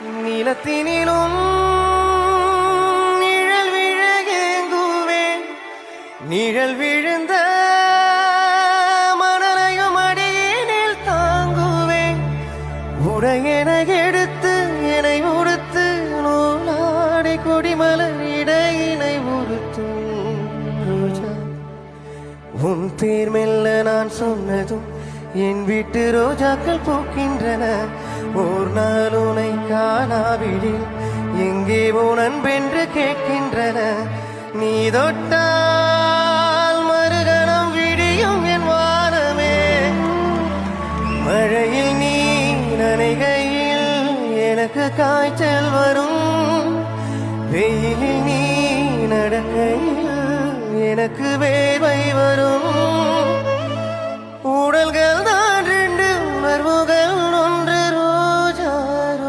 நீலத்தினிலும் நிழல் விழகேங்குவேன் நிழல் விழுந்த மணலையும் அடியினில் தாங்குவேன் உடையென எடுத்து என்னை உடுத்து நூலாடை கொடிமலர் இடையினை உடுத்தும் ரோஜா உன் பேர் மெல்ல நான் சொன்னதும் என் வீட்டு ரோஜாக்கள் பூக்கின்றன ஓர் நாள் உனை காணாவிடில் எங்கே உன் அன்பென்று கேட்கின்றன நீ தொட்டால் மறுகணம் விடியும் என் வானமே மழையில் நீ நனைகையில் எனக்கு காய்ச்சல் வரும் வெயிலில் நீ நடக்கையில் எனக்கு வேர்வை வரும் உடல்கள் தான்